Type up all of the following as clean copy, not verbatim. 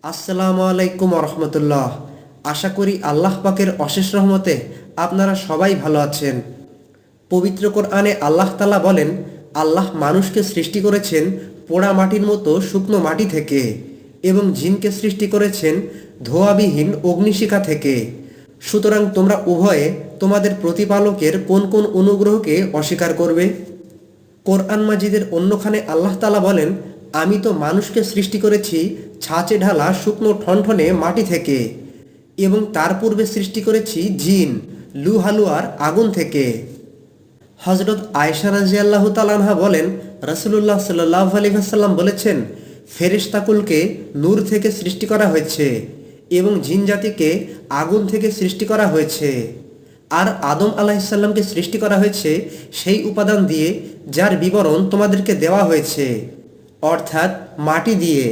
আসসালামু আলাইকুম রহমতুল্লাহ। আশা করি আল্লাহ পাকের অশেষ রহমতে আপনারা সবাই ভালো আছেন। পবিত্র কোরআনে আল্লাহ তাআলা বলেন, আল্লাহ মানুষকে সৃষ্টি করেছেন পোড়া মাটির মতো শুকনো মাটি থেকে এবং জিনকে সৃষ্টি করেছেন ধোঁয়াবিহীন অগ্নিশিখা থেকে। সুতরাং তোমরা উভয়ে তোমাদের প্রতিপালকের কোন কোন অনুগ্রহকে অস্বীকার করবে? কোরআন মাজিদের অন্যখানে আল্লাহ তাআলা বলেন, আমি তো মানুষকে সৃষ্টি করেছি ছাঁচে ঢালা শুকনো ঠনঠনে মাটি থেকে এবং তার পূর্বে সৃষ্টি করেছি জিন লুহালুয়ার আগুন থেকে। হজরত আয়েশা রাদিয়াল্লাহু তাআলা আনহা বলেন, রাসূলুল্লাহ সাল্লাল্লাহু আলাইহি ওয়াসাল্লাম বলেছেন, ফেরেশতাকুলকে নূর থেকে সৃষ্টি করা হয়েছে এবং জিন জাতিকে আগুন থেকে সৃষ্টি করা হয়েছে। আর আদম আলাইহিসসালামকে সৃষ্টি করা হয়েছে সেই উপাদান দিয়ে যার বিবরণ তোমাদেরকে দেওয়া হয়েছে, অর্থাৎ মাটি দিয়ে।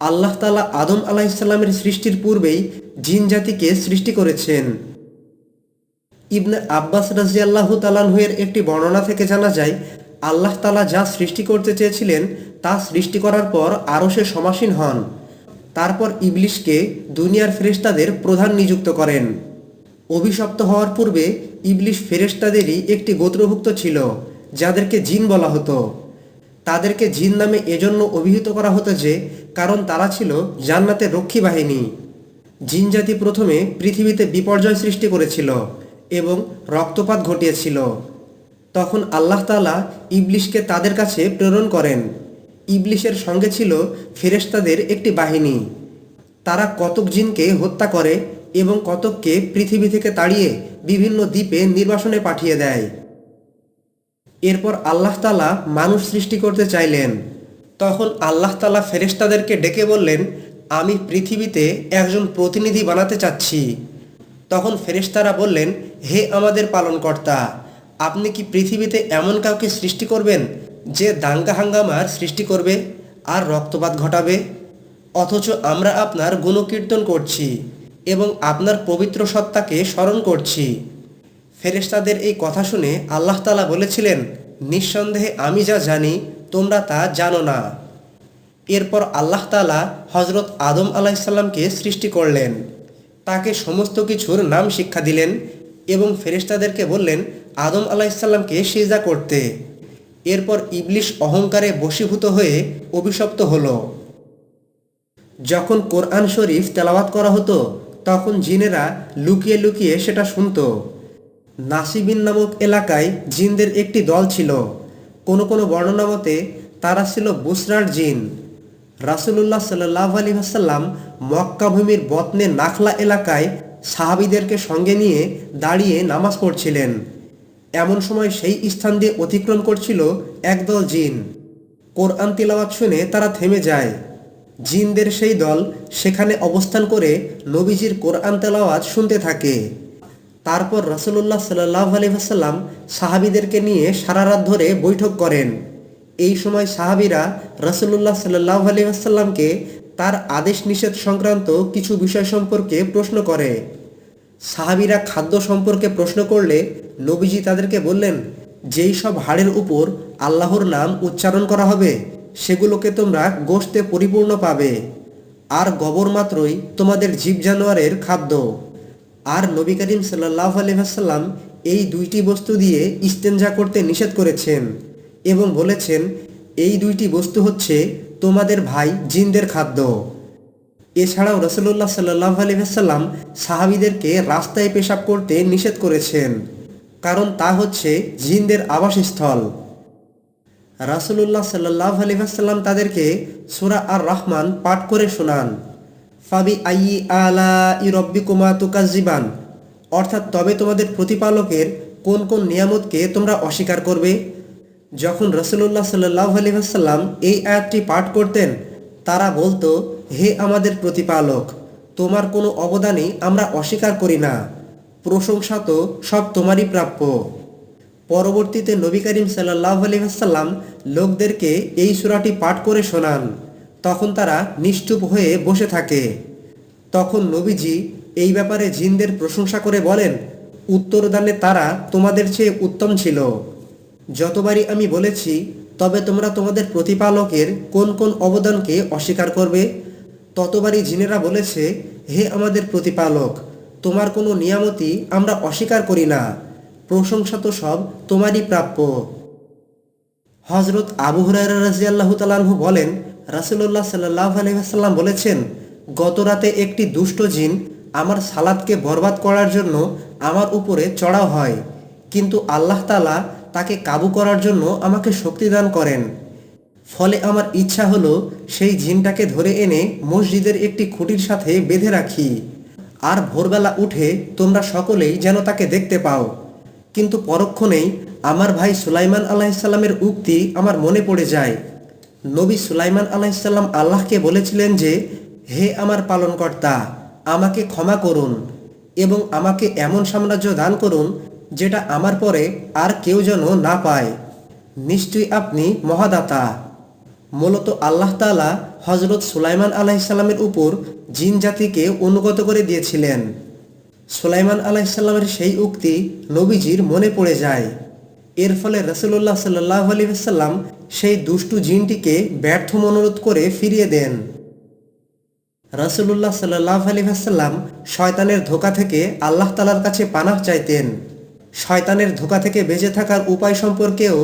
আল্লাহ তাআলা আদম আলাইহিসসালামের সৃষ্টির পূর্বেই জিন জাতিকে সৃষ্টি করেছেন। ইবনে আব্বাস রাদিয়াল্লাহু তাআলা এর একটি বর্ণনা থেকে জানা যায়, আল্লাহ তাআলা যা সৃষ্টি করতে চেয়েছিলেন তা সৃষ্টি করার পর আরশে সমাসীন হন। তারপর ইবলিশকে দুনিয়ার ফেরেশতাদের প্রধান নিযুক্ত করেন। অভিশপ্ত হওয়ার পূর্বে ইবলিশ ফেরেশতাদেরই একটি গোত্রভুক্ত ছিল, যাদেরকে জিন বলা হতো। তাদেরকে জিন নামে এজন্য অভিহিত করা হতো যে কারণ তারা ছিল জান্নাতের রক্ষী বাহিনী। জিন জাতি প্রথমে পৃথিবীতে বিপর্যয় সৃষ্টি করেছিল এবং রক্তপাত ঘটিয়েছিল। তখন আল্লাহ তাআলা ইবলিশকে তাদের কাছে প্রেরণ করেন। ইবলিশের সঙ্গে ছিল ফেরেশতাদের একটি বাহিনী। তারা কতক জিনকে হত্যা করে এবং কতককে পৃথিবী থেকে তাড়িয়ে বিভিন্ন দ্বীপে নির্বাসনে পাঠিয়ে দেয়। এরপর আল্লাহ তাআলা মানুষ সৃষ্টি করতে চাইলেন। তখন আল্লাহ তাআলা ফেরেশতাদেরকে ডেকে বললেন, আমি পৃথিবীতে একজন প্রতিনিধি বানাতে চাচ্ছি। তখন ফেরেশতারা বললেন, হে আমাদের পালনকর্তা, আপনি কি পৃথিবীতে এমন কাউকে সৃষ্টি করবেন যে দাঙ্গা হাঙ্গামার সৃষ্টি করবে আর রক্তপাত ঘটাবে? অথচ আমরা আপনার গুণকীর্তন করছি এবং আপনার পবিত্র সত্তাকে স্মরণ করছি। ফেরেশতাদের এই কথা শুনে আল্লাহ তাআলা বলেছিলেন, নিঃসন্দেহে আমি যা জানি তোমরা তা জানো না। এরপর আল্লাহ তাআলা হযরত আদম আলাইহিসসালামকে সৃষ্টি করলেন। তাকে সমস্ত কিছুর নাম শিক্ষা দিলেন এবং ফেরেশতাদেরকে বললেন আদম আলাইহিসসালামকে সিজদা করতে। এরপর ইবলিশ অহংকারে বশীভূত হয়ে অভিশপ্ত হলো। যখন কোরআন শরীফ তেলাওয়াত করা হতো তখন জিনেরা লুকিয়ে লুকিয়ে সেটা শুনতো। নাসিবিন নামক এলাকায় জিনদের একটি দল ছিল। কোনো কোনো বর্ণনা মতে তারা ছিল বুসরার জিন। রাসূলুল্লাহ সাল্লাল্লাহু আলাইহি ওয়াসাল্লাম মক্কা ভূমির বতনে নাখলা এলাকায় সাহাবীদেরকে সঙ্গে নিয়ে দাঁড়িয়ে নামাজ পড়ছিলেন। এমন সময় সেই স্থান দিয়ে অতিক্রম করছিল একদল জিন। কোরআন তিলাওয়াত শুনে তারা থেমে যায়। জিনদের সেই দল সেখানে অবস্থান করে নবীজির কোরআন তেলাওয়াত শুনতে থাকে। তারপর রাসূলুল্লাহ সাল্লাল্লাহু আলাইহি ওয়াসাল্লাম সাহাবীদেরকে নিয়ে সারা রাত ধরে বৈঠক করেন। এই সময় সাহাবীরা রাসূলুল্লাহ সাল্লাল্লাহু আলাইহি ওয়াসাল্লামকে তার আদেশ নিষেধ সংক্রান্ত কিছু বিষয় সম্পর্কে প্রশ্ন করে। সাহাবীরা খাদ্য সম্পর্কে প্রশ্ন করলে নবীজি তাদেরকে বললেন, যেই সব হাড়ের উপর আল্লাহর নাম উচ্চারণ করা হবে সেগুলোকে তোমরা গোশতে পরিপূর্ণ পাবে, আর গোবর মাত্রই তোমাদের জীব জানোয়ারের খাদ্য। আর নবী করিম সাল্লাল্লাহু আলাইহি ওয়াসাল্লাম এই দুইটি বস্তু দিয়ে ইস্তেঞ্জা করতে নিষেধ করেছেন এবং বলেছেন, এই দুইটি বস্তু হচ্ছে তোমাদের ভাই জিনদের খাদ্য। এছাড়াও রাসূলুল্লাহ সাল্লাল্লাহু আলাইহি ওয়াসাল্লাম সাহাবীদেরকে রাস্তায় পেশাব করতে নিষেধ করেছেন, কারণ তা হচ্ছে জিনদের আবাসস্থল। রাসূলুল্লাহ সাল্লাল্লাহু আলাইহি ওয়াসাল্লাম তাদেরকে সূরা আর রহমান পাঠ করে শোনান। ফাবি আইয়ি আলাই রাব্বিকুমা তুকাজ্জিবান, অর্থাৎ তবে তোমাদের প্রতিপালকের কোন কোন নিয়ামতকে তোমরা অস্বীকার করবে। যখন রাসূলুল্লাহ সাল্লাল্লাহু আলাইহি ওয়াসাল্লাম এই আয়াতটি পাঠ করতেন তারা বলতো, হে আমাদের প্রতিপালক, তোমার কোনো অবদানই আমরা অস্বীকার করি না, প্রশংসা তো সব তোমারই প্রাপ্য। পরবর্তীতে নবী করিম সাল্লাল্লাহু আলাইহি ওয়াসাল্লাম লোকদেরকে এই সূরাটি পাঠ করে শোনান। তখন তারা নিশ্চুপ হয়ে বসে থাকে। তখন নবীজি এই ব্যাপারে জিনদের প্রশংসা করে বলেন, উত্তরদানে তারা তোমাদের চেয়ে উত্তম ছিল। যতবারই আমি বলেছি, তবে তোমরা তোমাদের প্রতিপালকের কোন কোন অবদানকে অস্বীকার করবে? ততবারই জিনেরা বলেছে, হে আমাদের প্রতিপালক, তোমার কোনো নিয়ামতই আমরা অস্বীকার করি না, প্রশংসা তো সব তোমারই প্রাপ্য। হজরত আবু হুরায়রা রাদিয়াল্লাহু তাআলা আনহু বলেন, রাসূলুল্লাহ সাল্লাল্লাহু আলাইহি ওয়াসাল্লাম বলেছেন, গত রাতে একটি দুষ্ট জিন আমার সালাতকে বরবাদ করার জন্য আমার উপরে চড়াও হয়, কিন্তু আল্লাহ তাআলা তাকে কাবু করার জন্য আমাকে শক্তি দান করেন। ফলে আমার ইচ্ছা হলো সেই জিনটাকে ধরে এনে মসজিদের একটি খুঁটির সাথে বেঁধে রাখি, আর ভোরবেলা উঠে তোমরা সকলেই যেন তাকে দেখতে পাও। কিন্তু পরক্ষণেই আমার ভাই সুলাইমান আলাইহিসসালামের উক্তি আমার মনে পড়ে যায়। নবী সুলাইমান আলাইহিসসালাম আল্লাহকে বলেছিলেন যে, হে আমার পালনকর্তা, আমাকে ক্ষমা করুন এবং আমাকে এমন সাম্রাজ্য দান করুন যেটা আমার পরে আর কেউ যেন না পায়। নিশ্চয়ই আপনি মহাদাতা। মূলত আল্লাহ তাআলা হজরত সুলাইমান আলাইহিসসালামের উপর জিন জাতিকে অনুগত করে দিয়েছিলেন। সুলাইমান আলাইহিসসালামের সেই উক্তি নবীজির মনে পড়ে যায়। এর ফলে রাসূলুল্লাহ সাল্লাল্লাহু আলাইহি ওয়াসাল্লাম সেই দুষ্টু জিনটিকে ব্যর্থ মনোরোধ করে ফিরিয়ে দেন। রাসূলুল্লাহ সাল্লাল্লাহু আলাইহি ওয়াসাল্লাম শয়তানের ধোঁকা থেকে আল্লাহ তাআলার কাছে পানাহ চাইতেন। শয়তানের ধোঁকা থেকে বেঁচে থাকার উপায় সম্পর্কেও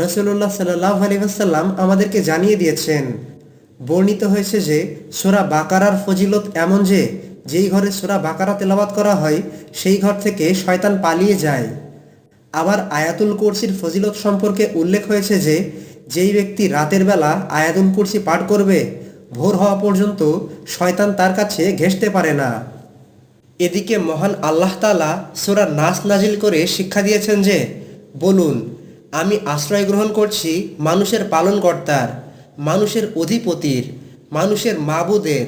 রাসূলুল্লাহ সাল্লাল্লাহু আলাইহি ওয়াসাল্লাম আমাদেরকে জানিয়ে দিয়েছেন। বর্ণিত হয়েছে যে সূরা বাকারার ফজিলত এমন যে, যেই ঘরে সূরা বাকারা তেলাওয়াত করা হয় সেই ঘর থেকে শয়তান পালিয়ে যায়। আবার আয়াতুল কুরসির ফজিলত সম্পর্কে উল্লেখ হয়েছে যে, যেই ব্যক্তি রাতের বেলা আয়াতুল কুরসি পাঠ করবে, ভোর হওয়া পর্যন্ত শয়তান তার কাছে ঘেঁষতে পারে না। এদিকে মহান আল্লাহ তাআলা সূরা নাস নাজিল করে শিক্ষা দিয়েছেন যে, বলুন, আমি আশ্রয় গ্রহণ করছি মানুষের পালনকর্তার, মানুষের অধিপতির, মানুষের মাবুদের,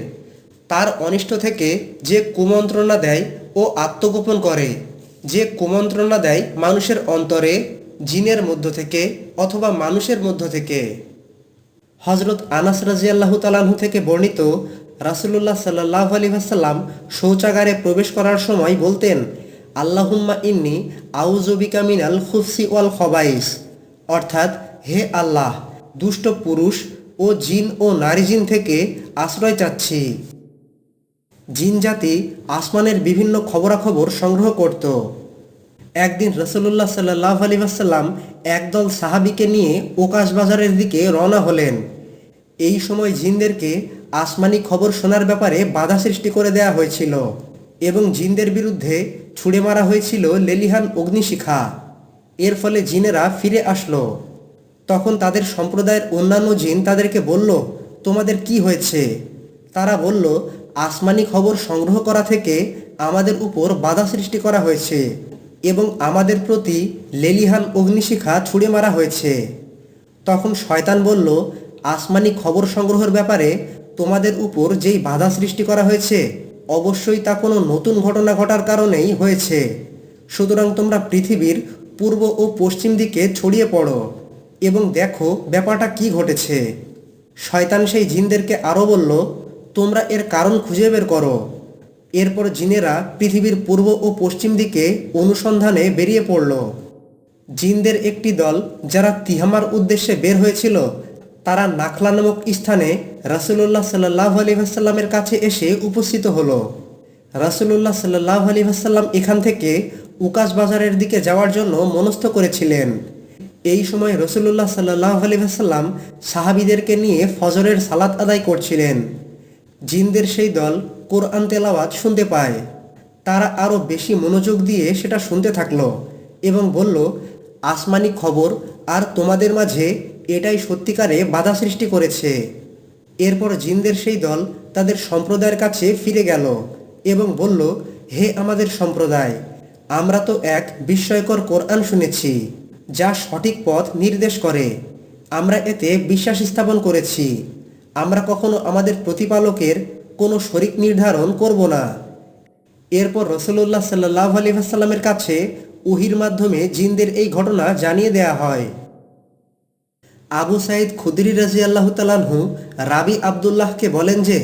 তার অনিষ্ট থেকে যে কুমন্ত্রণা দেয় ও আত্মগোপন করে, যে কুমন্ত্রণা দেয় মানুষের অন্তরে, জিনের মধ্য থেকে অথবা মানুষের মধ্য থেকে। হজরত আনাস রাদিয়াল্লাহু তাআলা আনহু থেকে বর্ণিত, রাসূলুল্লাহ সাল্লাল্লাহু আলাইহি ওয়াসাল্লাম শৌচাগারে প্রবেশ করার সময় বলতেন, আল্লাহুম্মা ইন্নী আউযু বিকা মিনাল খুবসি ওয়াল খবাইস, অর্থাৎ, হে আল্লাহ, দুষ্ট পুরুষ ও জিন ও নারী জিন থেকে আশ্রয় চাচ্ছি। জিন জাতি আসমানের বিভিন্ন খবরাখবর সংগ্রহ করত। একদিন রাসূলুল্লাহ সাল্লাল্লাহু আলাইহি ওয়াসাল্লাম একদল সাহাবীকে নিয়ে ওকাশ বাজারের দিকে রওনা হলেন। এই সময় জিনদেরকে আসমানি খবর শোনার ব্যাপারে বাধা সৃষ্টি করে দেয়া হয়েছিল এবং জিনদের বিরুদ্ধে ছুড়ে মারা হয়েছিল লেলিহান অগ্নিশিখা। এর ফলে জিনেরা ফিরে আসলো। তখন তাদের সম্প্রদায়ের অন্যান্য জিন তাদেরকে বলল, তোমাদের কি হয়েছে? তারা বলল, আসমানি খবর সংগ্রহ করা থেকে আমাদের উপর বাধা সৃষ্টি করা হয়েছে এবং আমাদের প্রতি লেলিহান অগ্নিশিখা ছুড়ে মারা হয়েছে। তখন শয়তান বলল, আসমানি খবর সংগ্রহের ব্যাপারে তোমাদের উপর যেই বাধা সৃষ্টি করা হয়েছে, অবশ্যই তা কোনো নতুন ঘটনা ঘটার কারণেই হয়েছে। সুতরাং তোমরা পৃথিবীর পূর্ব ও পশ্চিম দিকে ছড়িয়ে পড়ো এবং দেখো ব্যাপারটা কি ঘটেছে। শয়তান সেই জিনদেরকে আরও বলল, তোমরা এর কারণ খুঁজে বের করো। এরপর জিনেরা পৃথিবীর পূর্ব ও পশ্চিম দিকে অনুসন্ধানে বেরিয়ে পড়ল। জিনদের একটি দল যারা তিহামার উদ্দেশ্যে বের হয়েছিল, তারা নাখলা নামক স্থানে রাসূলুল্লাহ সাল্লাল্লাহু আলাইহি ওয়াসাল্লামের কাছে এসে উপস্থিত হলো। রাসূলুল্লাহ সাল্লাল্লাহু আলাইহি ওয়াসাল্লাম এখান থেকে উকাশ বাজারের দিকে যাওয়ার জন্য মনস্থ করেছিলেন। এই সময় রাসূলুল্লাহ সাল্লাল্লাহু আলাইহি ওয়াসাল্লাম সাহাবীদেরকে নিয়ে ফজরের সালাত আদায় করছিলেন। জিনদের সেই দল কোরআন তেলাওয়াত শুনতে পায়। তারা আরও বেশি মনোযোগ দিয়ে সেটা শুনতে থাকলো এবং বলল, আসমানি খবর আর তোমাদের মাঝে এটাই সত্যিকারে বাধা সৃষ্টি করেছে। এরপর জিনদের সেই দল তাদের সম্প্রদায়ের কাছে ফিরে গেল এবং বলল, হে আমাদের সম্প্রদায়, আমরা তো এক বিস্ময়কর কোরআন শুনেছি যা সঠিক পথ নির্দেশ করে। আমরা এতে বিশ্বাস স্থাপন করেছি। আমরা কখনো আমাদের প্রতিপালকের কোনো শরিক নির্ধারণ করব না। এরপর রাসূলুল্লাহ সাল্লাল্লাহু আলাইহি ওয়াসাল্লামের কাছে ওহীর মাধ্যমে জিনদের এই ঘটনা জানিয়ে দেয়া হয়। আবু সাঈদ খুদরি রাদিয়াল্লাহু তাআলা আনহু রাবি আব্দুল্লাহকে বলেন যে,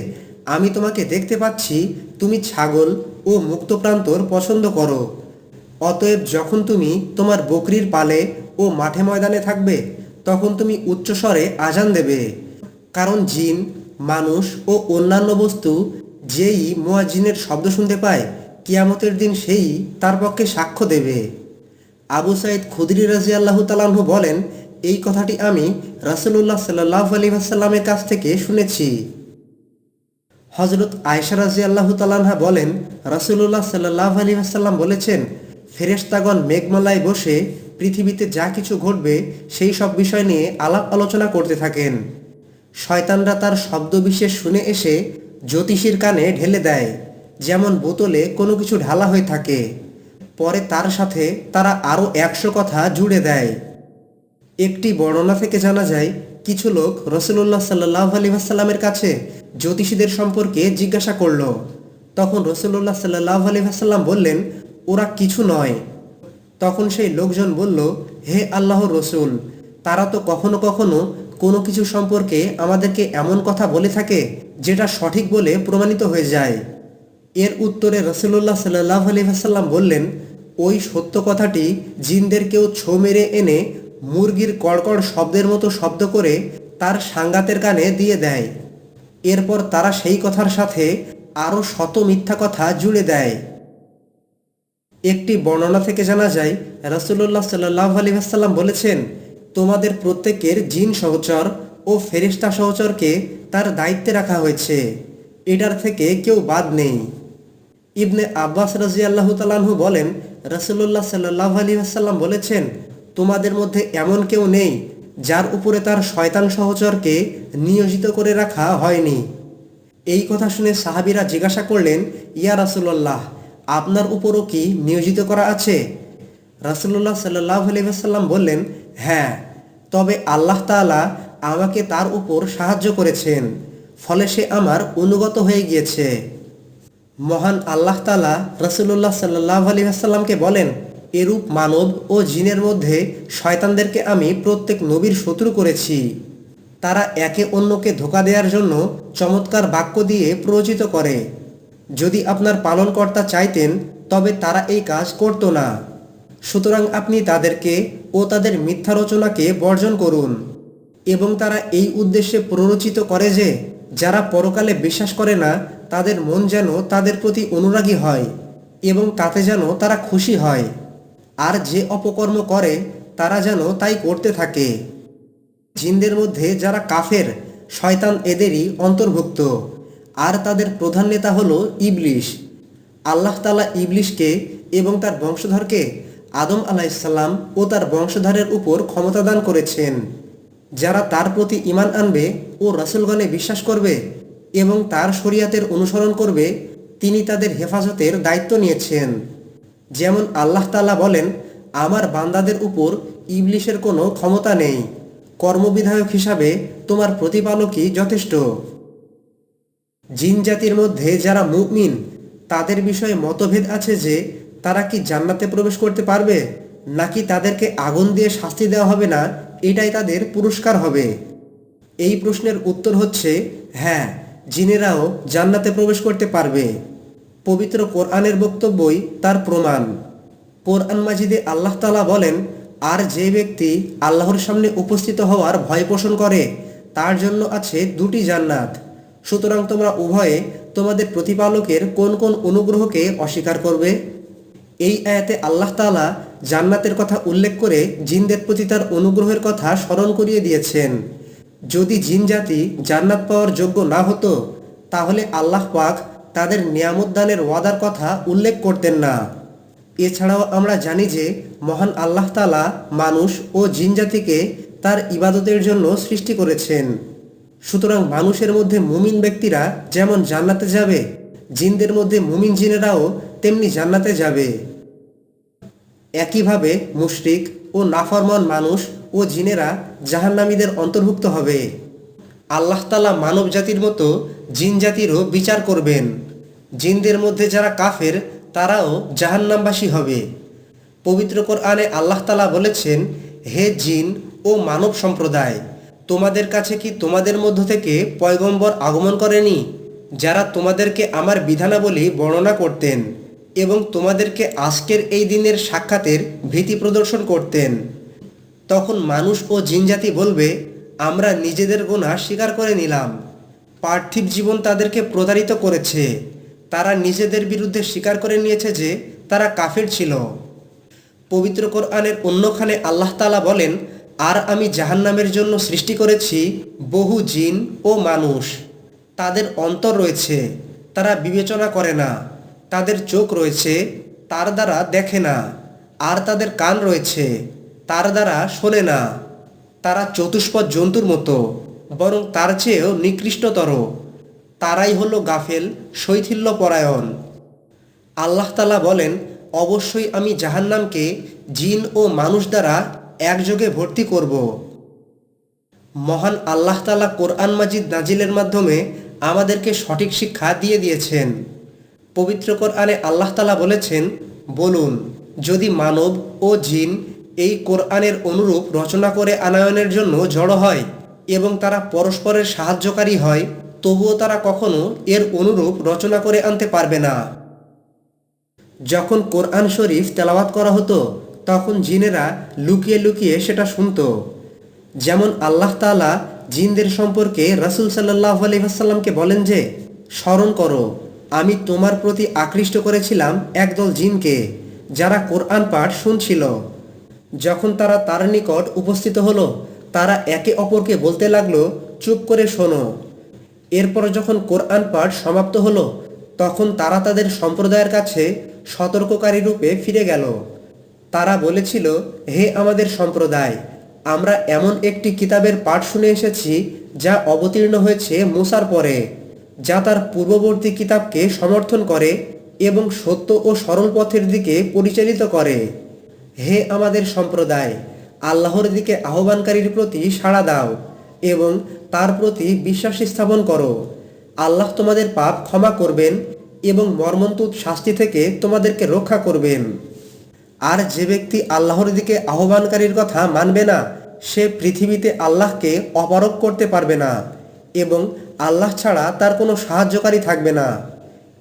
আমি তোমাকে দেখতে পাচ্ছি তুমি ছাগল ও মুক্তপ্রান্তর পছন্দ করো। অতএব যখন তুমি তোমার বকরির পালে ও মাঠে ময়দানে থাকবে, তখন তুমি উচ্চস্বরে আজান দেবে, কারণ জিন মানুষ ও অন্যান্য বস্তু যেই মুয়াজ্জিনের শব্দ শুনতে পায়, কিয়ামতের দিন সেই তার পক্ষে সাক্ষ্য দেবে। আবু সাঈদ খুদরি রাদিয়াল্লাহু তাআলা আনহু বলেন, এই কথাটি আমি রাসূলুল্লাহ সাল্লাল্লাহু আলাইহি ওয়াসাল্লামের কাছ থেকে শুনেছি। হযরত আয়েশা রাদিয়াল্লাহু তাআলা আনহা বলেন, রাসূলুল্লাহ সাল্লাল্লাহু আলাইহি ওয়াসাল্লাম বলেছেন, ফেরেশতাগণ মেঘমালায় বসে পৃথিবীতে যা কিছু ঘটবে সেই সব বিষয় নিয়ে আলাপ আলোচনা করতে থাকেন। শয়তানরা তার শব্দ বিশেষ শুনে এসে জ্যোতিষীর কানে ঢেলে দেয়, যেমন বোতলে কোনো কিছু ঢালা হয়ে থাকে। পরে তার সাথে তারা আরও 100 কথা জুড়ে দেয়। একটি বর্ণনা থেকে জানা যায়, কিছু লোক রাসূলুল্লাহ সাল্লাল্লাহু আলাইহি ওয়াসাল্লামের কাছে জ্যোতিষীদের সম্পর্কে জিজ্ঞাসা করল। তখন রাসূলুল্লাহ সাল্লাল্লাহু আলাইহি ওয়াসাল্লাম বললেন, ওরা কিছু নয়। তখন সেই লোকজন বলল, হে আল্লাহর রসুল, তারা তো কখনো কখনো কোনো কিছু সম্পর্কে আমাদেরকে এমন কথা বলে থাকে যেটা সঠিক বলে প্রমাণিত হয়ে যায়। এর উত্তরে রাসূলুল্লাহ সাল্লাল্লাহু আলাইহি ওয়াসাল্লাম বললেন, ওই সত্য কথাটি জিনদেরকেও ছো মেরে এনে মুরগির কড়কড় শব্দের মতো শব্দ করে তার সাঙ্গাতের কানে দিয়ে দেয়। এরপর তারা সেই কথার সাথে আরও শত মিথ্যা কথা জুড়ে দেয়। একটি বর্ণনা থেকে জানা যায়, রাসূলুল্লাহ সাল্লাল্লাহু আলাইহি ওয়াসাল্লাম বলেছেন, তোমাদের প্রত্যেকের জিন সহচর ও ফেরেশতা সহচরকে তার দায়িত্বে রাখা হয়েছে, এটার থেকে কেউ বাদ নেই। ইবনে আব্বাস রাদিয়াল্লাহু তাআলা আনহু বলেন, রাসূলুল্লাহ সাল্লাল্লাহু আলাইহি ওয়াসাল্লাম বলেছেন, তোমাদের মধ্যে এমন কেউ নেই যার উপরে তার শয়তান সহচরকে নিয়োজিত করে রাখা হয়নি। এই কথা শুনে সাহাবীরা জিজ্ঞাসা করলেন, ইয়া রাসূলুল্লাহ, আপনার উপরও কি নিয়োজিত করা আছে? রাসূলুল্লাহ সাল্লাল্লাহু আলাইহি ওয়াসাল্লাম বললেন, হ্যাঁ, তবে আল্লাহ তাআলা আমাকে তার উপর সাহায্য করেছেন, ফলে সে আমার অনুগত হয়ে গিয়েছে। মহান আল্লাহ তাআলা রাসূলুল্লাহ সাল্লাল্লাহু আলাইহি ওয়াসাল্লামকে বলেন, এরূপ মানব ও জিনের মধ্যে শয়তানদেরকে আমি প্রত্যেক নবীর শত্রু করেছি। তারা একে অন্যকে ধোঁকা দেওয়ার জন্য চমৎকার বাক্য দিয়ে প্ররোচিত করে। যদি আপনার পালনকর্তা চাইতেন তবে তারা এই কাজ করত না। সুতরাং আপনি তাদেরকে ও তাদের মিথ্যা রচনাকে বর্জন করুন। এবং তারা এই উদ্দেশ্যে প্ররোচিত করে যে যারা পরকালে বিশ্বাস করে না তাদের মন যেন তাদের প্রতি অনুরাগী হয় এবং তাতে যেন তারা খুশি হয়, আর যে অপকর্ম করে তারা যেন তাই করতে থাকে। জিনদের মধ্যে যারা কাফের, শয়তান এদেরই অন্তর্ভুক্ত, আর তাদের প্রধান নেতা হলো ইবলিশ। আল্লাহ তাআলা ইবলিশকে এবং তার বংশধরকে আদম আলাইহিসসালাম ও তার বংশধরের উপর ক্ষমতা দান করেছেন। যারা তার প্রতি ঈমান আনবে ও রাসূলগণে বিশ্বাস করবে এবং তার শরীয়তের অনুসরণ করবে, তিনি তাদের হেফাজতের দায়িত্ব নিয়েছেন। যেমন আল্লাহ তাআলা বলেন, আমার বান্দাদের উপর ইবলিশের কোনো ক্ষমতা নেই, কর্মবিধায়ক হিসাবে তোমার প্রতিপালকই যথেষ্ট। জিন জাতির মধ্যে যারা মুমিন, তাদের বিষয়ে মতভেদ আছে যে তারা কি জান্নাতে প্রবেশ করতে পারবে নাকি তাদেরকে আগুন দিয়ে শাস্তি দেওয়া হবে না, এটাই তাদের পুরস্কার হবে। এই প্রশ্নের উত্তর হচ্ছে হ্যাঁ, জিনেরাও জান্নাতে প্রবেশ করতে পারবে। পবিত্র কোরআনের বক্তব্যই তার প্রমাণ। কোরআন মাজিদে আল্লাহ তাআলা বলেন, আর যে ব্যক্তি আল্লাহর সামনে উপস্থিত হওয়ার ভয় পোষণ করে তার জন্য আছে 2টি জান্নাত। সুতরাং তোমরা উভয়ে তোমাদের প্রতিপালকের কোন কোন অনুগ্রহকে অস্বীকার করবে? এই আয়াতে আল্লাহ তাআলা জান্নাতের কথা উল্লেখ করে জিনদের প্রতি তার অনুগ্রহের কথা স্মরণ করিয়ে দিয়েছেন। যদি জিন জাতি জান্নাত পাওয়ার যোগ্য না হতো তাহলে আল্লাহ পাক তাদের নিয়ামত দানের ওয়াদার কথা উল্লেখ করতেন না। এছাড়াও আমরা জানি যে মহান আল্লাহ তাআলা মানুষ ও জিন জাতিকে তার ইবাদতের জন্য সৃষ্টি করেছেন। সুতরাং মানুষের মধ্যে মুমিন ব্যক্তিরা যেমন জান্নাতে যাবে, জিনদের মধ্যে মুমিন জিনেরাও তেমনি জান্নাতে যাবে। একইভাবে মুশরিক ও নাফরমান মানুষ ও জিনেরা জাহান্নামীদের অন্তর্ভুক্ত হবে। আল্লাহ তাআলা মানব জাতির মতো জিন জাতিরও বিচার করবেন। জিনদের মধ্যে যারা কাফের তারাও জাহান্নামবাসী হবে। পবিত্র কোরআনে আল্লাহ তাআলা বলেছেন, হে জিন ও মানব সম্প্রদায়, তোমাদের কাছে কি তোমাদের মধ্য থেকে পয়গম্বর আগমন করেনি যারা তোমাদেরকে আমার বিধানাবলী বর্ণনা করতেন এবং তোমাদেরকে আজকের এই দিনের সাক্ষাতের ভীতি প্রদর্শন করতেন? তখন মানুষ ও জিনজাতি বলবে, আমরা নিজেদের গুনাহ স্বীকার করে নিলাম। পার্থিব জীবন তাদেরকে প্রতারিত করেছে। তারা নিজেদের বিরুদ্ধে স্বীকার করে নিয়েছে যে তারা কাফের ছিল। পবিত্র কোরআনের অন্যখানে আল্লাহ তাআলা বলেন, আর আমি জাহান্নামের জন্য সৃষ্টি করেছি বহু জিন ও মানুষ। তাদের অন্তর রয়েছে, তারা বিবেচনা করে না। তাদের চোখ রয়েছে, তার দ্বারা দেখে না। আর তাদের কান রয়েছে, তার দ্বারা শোনে না। তারা চতুষ্পদ জন্তুর মতো, বরং তার চেয়েও নিকৃষ্টতর। তারাই হলো গাফেল, শৈথিল্যপরায়ণ। আল্লাহ তাআলা বলেন, অবশ্যই আমি জাহান্নামকে জিন ও মানুষ দ্বারা একযোগে ভর্তি করব। মহান আল্লাহ তাআলা কোরআন মাজিদ নাজিলের মাধ্যমে আমাদেরকে সঠিক শিক্ষা দিয়ে দিয়েছেন। পবিত্র কোরআনে আল্লাহ তাআলা বলেছেন, বলুন, যদি মানব ও জিন এই কোরআনের অনুরূপ রচনা করে আনয়নের জন্য জড়ো হয় এবং তারা পরস্পরের সাহায্যকারী হয়, তবুও তারা কখনো এর অনুরূপ রচনা করে আনতে পারবে না। যখন কোরআন শরীফ তেলাওয়াত করা হতো, তখন জিনেরা লুকিয়ে লুকিয়ে সেটা শুনত। যেমন আল্লাহ তাআলা জিনদের সম্পর্কে রাসূল সাল্লাল্লাহু আলাইহি ওয়াসাল্লামকে বলেন যে, স্মরণ করো, আমি তোমার প্রতি আকৃষ্ট করেছিলাম একদল জিনকে, যারা কোরআন পাঠ শুনছিল। যখন তারা তার নিকট উপস্থিত হলো, তারা একে অপরকে বলতে লাগলো, চুপ করে শোনো। এরপর যখন কোরআন পাঠ সমাপ্ত হলো, তখন তারা তাদের সম্প্রদায়ের কাছে সতর্ককারী রূপে ফিরে গেল। তারা বলেছিল, হে আমাদের সম্প্রদায়, আমরা এমন একটি কিতাবের পাঠ শুনে এসেছি যা অবতীর্ণ হয়েছে মূসার পরে, যা তার পূর্ববর্তী কিতাবকে সমর্থন করে এবং সত্য ও সরল পথের দিকে পরিচালিত করে। হে আমাদের সম্প্রদায়, আল্লাহর দিকে আহ্বানকারীর প্রতি সাড়া দাও এবং তার প্রতি বিশ্বাস স্থাপন করো। আল্লাহ তোমাদের পাপ ক্ষমা করবেন এবং মর্মন্তুদ শাস্তি থেকে তোমাদেরকে রক্ষা করবেন। আর যে ব্যক্তি আল্লাহর দিকে আহ্বানকারীর কথা মানবে না, সে পৃথিবীতে আল্লাহকে অপারগ করতে পারবে না এবং আল্লাহ ছাড়া তার কোনো সাহায্যকারী থাকবে না।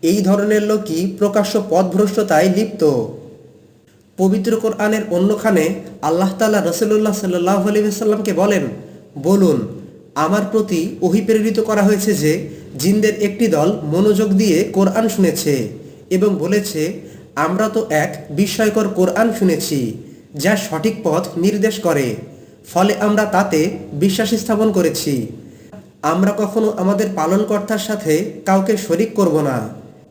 এই ধরনের লোকই প্রকাশ্য পথভ্রষ্টতায় লিপ্ত। পবিত্র কোরআনের অন্যখানে আল্লাহ তাআলা রাসূলুল্লাহ সাল্লাল্লাহু আলাইহি ওয়াসাল্লামকে বলেন, বলুন, আমার প্রতি ওহী প্রেরিত করা হয়েছে যে জিনদের একটি দল মনোযোগ দিয়ে কোরআন শুনেছে এবং বলেছে, আমরা তো এক বিস্ময়কর কোরআন শুনেছি যা সঠিক পথ নির্দেশ করে, ফলে আমরা তাতে বিশ্বাস স্থাপন করেছি। আমরা কখনো আমাদের পালনকর্তার সাথে কাউকে শরিক করব না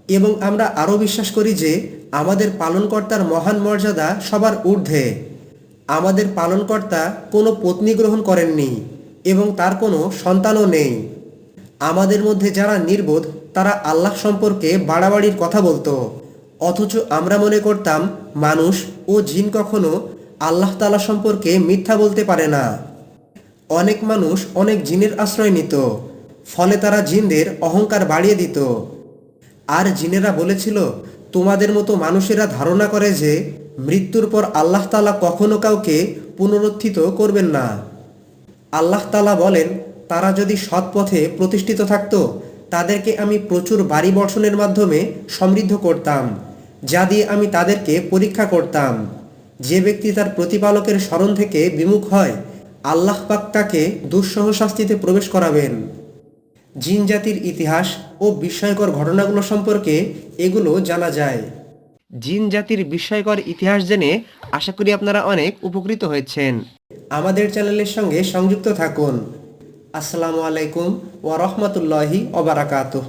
এবং আমরা আরও বিশ্বাস করি যে আমাদের পালনকর্তার মহান মর্যাদা সবার ঊর্ধ্বে। আমাদের পালনকর্তা কোনো পত্নী গ্রহণ করেননি এবং তার কোনো সন্তানও নেই। আমাদের মধ্যে যারা নির্বোধ তারা আল্লাহ সম্পর্কে বাড়াবাড়ির কথা বলতো, অথচ আমরা মনে করতাম মানুষ ও জিন কখনো আল্লাহ তাআলা সম্পর্কে মিথ্যা বলতে পারে না। অনেক মানুষ অনেক জিনের আশ্রয় নিত, ফলে তারা জিনদের অহংকার বাড়িয়ে দিত। আর জিনেরা বলেছিল, তোমাদের মতো মানুষেরা ধারণা করে যে মৃত্যুর পর আল্লাহ তাআলা কখনো কাউকে পুনরুত্থিত করবেন না। আল্লাহ তাআলা বলেন, তারা যদি সৎ পথে প্রতিষ্ঠিত থাকত, তাদেরকে আমি প্রচুর বাড়ি বর্ষণের মাধ্যমে সমৃদ্ধ করতাম, যা দিয়ে আমি তাদেরকে পরীক্ষা করতাম। যে ব্যক্তি তার প্রতিপালকের স্মরণ থেকে বিমুখ হয়, আল্লাহ পাক তাকে দুঃসহ শাস্তিতে প্রবেশ করাবেন। জিন জাতির ইতিহাস ও বিস্ময়কর ঘটনাগুলো সম্পর্কে এগুলো জানা যায়। জিন জাতির বিস্ময়কর ইতিহাস জেনে আশা করি আপনারা অনেক উপকৃত হয়েছেন। আমাদের চ্যানেলের সঙ্গে সংযুক্ত থাকুন। আসসালামু আলাইকুম ওয়া রাহমাতুল্লাহি ওয়া বারাকাতুহু।